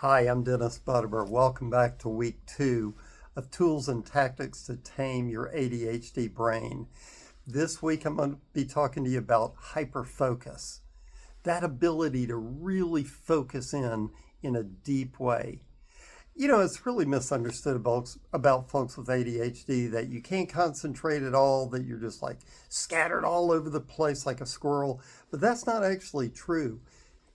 Hi, I'm Dennis Butterer. Welcome back to week 2 of Tools and Tactics to Tame Your ADHD Brain. This week I'm going to be talking to you about hyperfocus, that ability to really focus in a deep way. You know, it's really misunderstood about folks with ADHD that you can't concentrate at all, that you're just like scattered all over the place like a squirrel, but that's not actually true.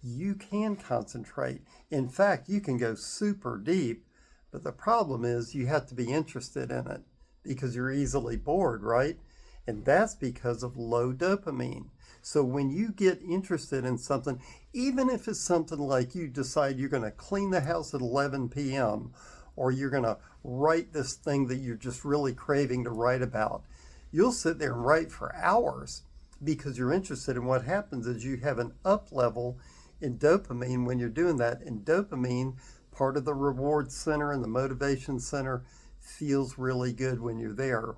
You can concentrate. In fact, you can go super deep, but the problem is you have to be interested in it because you're easily bored, right? And that's because of low dopamine. So when you get interested in something, even if it's something like you decide you're going to clean the house at 11 p.m. or you're going to write this thing that you're just really craving to write about, you'll sit there and write for hours because you're interested. And what happens is you have an up level in dopamine when you're doing that. And dopamine, part of the reward center and the motivation center, feels really good when you're there.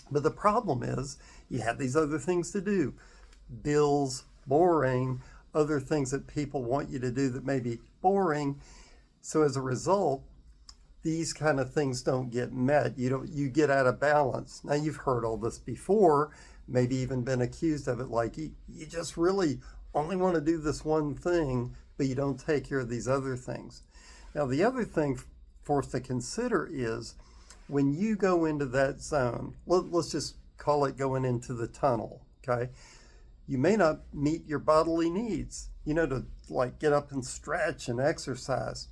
But the problem is you have these other things to do. Bills, boring, other things that people want you to do that may be boring. So as a result, these kind of things don't get met. You get out of balance. Now you've heard all this before, maybe even been accused of it, like you just really only want to do this one thing, but you don't take care of these other things. Now, the other thing for us to consider is when you go into that zone, let's just call it going into the tunnel, okay? You may not meet your bodily needs, to like get up and stretch and exercise,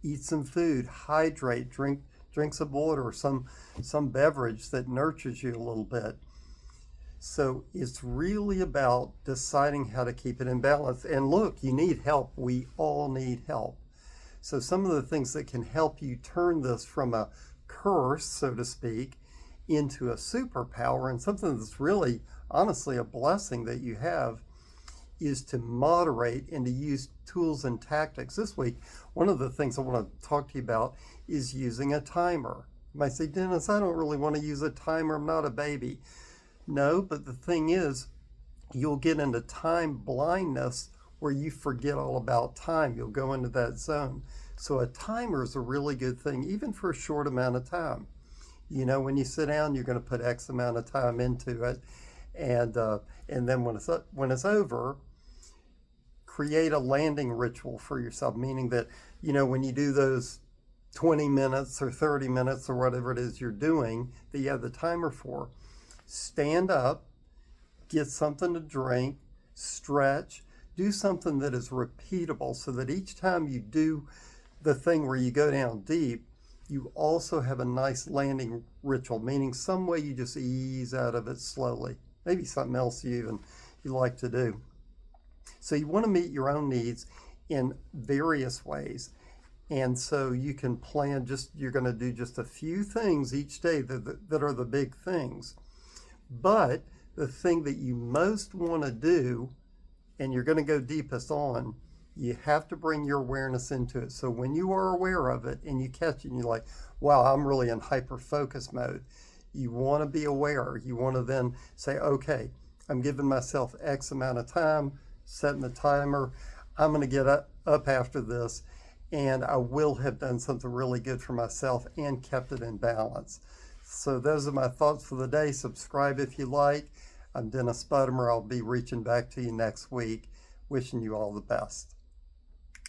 eat some food, hydrate, drink some water or some beverage that nurtures you a little bit. So it's really about deciding how to keep it in balance. And look, you need help. We all need help. So some of the things that can help you turn this from a curse, so to speak, into a superpower and something that's really, honestly, a blessing that you have is to moderate and to use tools and tactics. This week, one of the things I want to talk to you about is using a timer. You might say, Dennis, I don't really want to use a timer. I'm not a baby. No, but the thing is, you'll get into time blindness where you forget all about time. You'll go into that zone. So a timer is a really good thing, even for a short amount of time. When you sit down, you're going to put X amount of time into it. And then when it's over, create a landing ritual for yourself, meaning that, when you do those 20 minutes or 30 minutes or whatever it is you're doing that you have the timer for, stand up, get something to drink, stretch, do something that is repeatable so that each time you do the thing where you go down deep, you also have a nice landing ritual, meaning some way you just ease out of it slowly. Maybe something else you like to do. So you want to meet your own needs in various ways. And so you can plan you're going to do just a few things each day that are the big things. But the thing that you most want to do, and you're going to go deepest on, you have to bring your awareness into it. So when you are aware of it and you catch it and you're like, wow, I'm really in hyper-focus mode, you want to be aware. You want to then say, okay, I'm giving myself X amount of time, setting the timer. I'm going to get up after this, and I will have done something really good for myself and kept it in balance. So those are my thoughts for the day. Subscribe if you like. I'm Dennis Butterer. I'll be reaching back to you next week. Wishing you all the best.